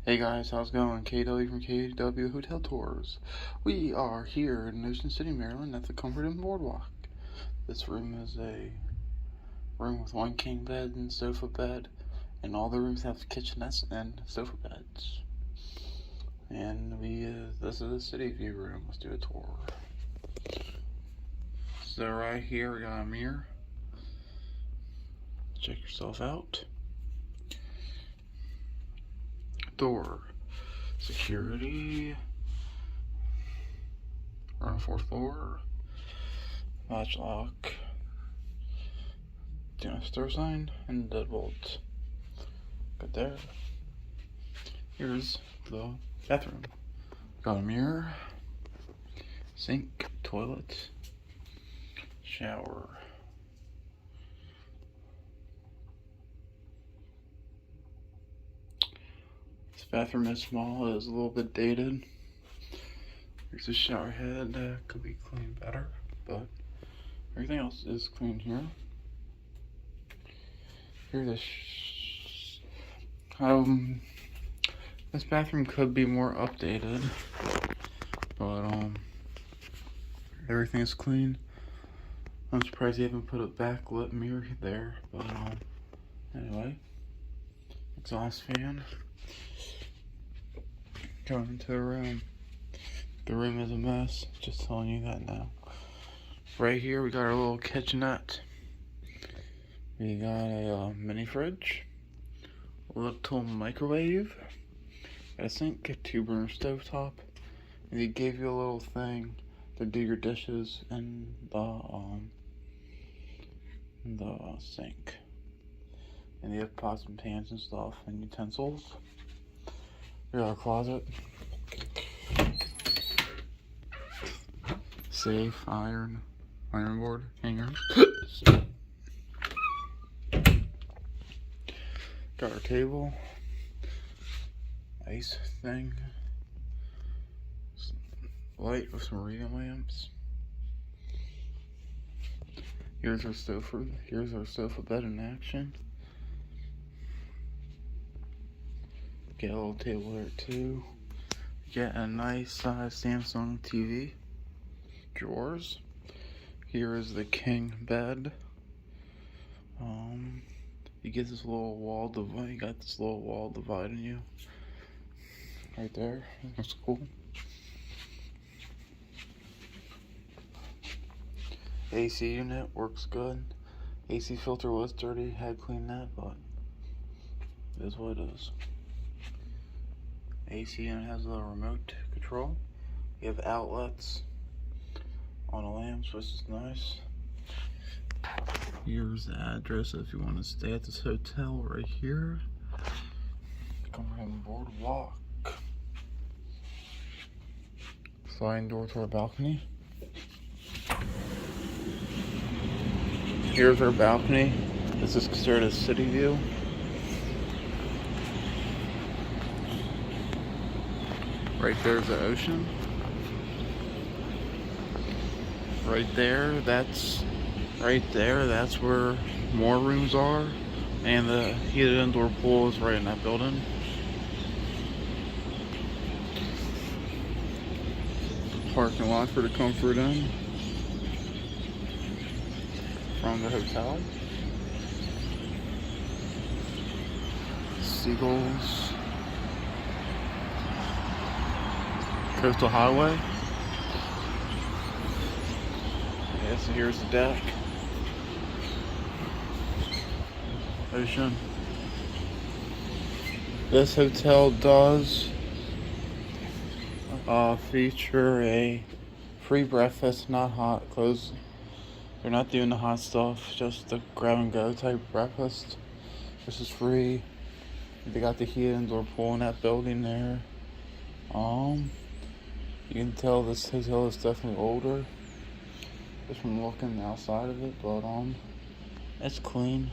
Hey guys, how's it going? KW from KW Hotel Tours. We are here in Ocean City, Maryland at the Comfort Inn Boardwalk. This room is a room with one king bed and sofa bed, and all the rooms have kitchenettes and sofa beds. And this is the city view room. Let's do a tour. So right here we got a mirror. Check yourself out. Door. Security. We're on the 4th floor. Latch lock. Do not stir sign and deadbolt. Good there. Here's the bathroom. Got a mirror, sink, toilet, shower. This bathroom is small, it is a little bit dated. Here's the shower head, could be cleaned better, but everything else is clean here. Here's this bathroom could be more updated, but everything is clean. I'm surprised you haven't put a backlit mirror there, but anyway, exhaust fan. Going into the room. The room is a mess, just telling you that now. Right here we got our little kitchenette. We got a mini fridge, a little microwave, a sink, a 2-burner stovetop, and they gave you a little thing to do your dishes in the sink. And you have pots and pans and stuff and utensils. Here's our closet. Safe, iron board, hanger. Got our table, ice thing, light with some reading lamps. Here's our sofa bed in action. Get a little table there too. Get a nice size Samsung TV. Drawers. Here is the king bed. You get this little wall divide. You got this little wall dividing you right there. That's cool. AC unit works good. AC filter was dirty. Had cleaned that, but it is what it is. AC unit has a remote control. You have outlets on the lamps, which is nice. Here's the address if you want to stay at this hotel right here. Come from the boardwalk. Sliding door to our balcony. Here's our balcony. This is considered a city view. Right there's the ocean. Right there, that's where more rooms are, and the heated indoor pool is right in that building. Parking lot for the Comfort Inn from the hotel. Seagulls. Coastal Highway. Yeah, so here's the deck. Ocean. This hotel does feature a free breakfast, not hot, closed. They're not doing the hot stuff, just the grab and go type breakfast. This is free. They got the heated indoor pool in that building there. You can tell this hotel is definitely older just from looking outside of it, but it's clean.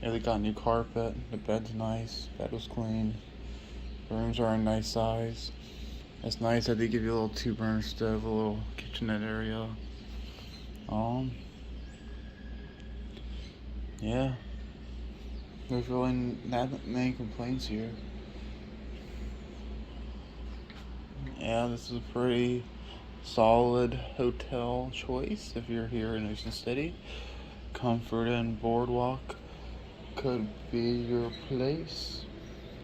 Yeah, they got new carpet. The bed's nice. Bed was clean. The rooms are a nice size. It's nice that they give you a little 2-burner stove, a little kitchenette area. Yeah. There's really not many complaints here. Yeah, this is a pretty solid hotel choice if you're here in Ocean City. Comfort and Boardwalk could be your place.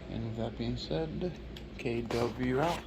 And with that being said, KW out.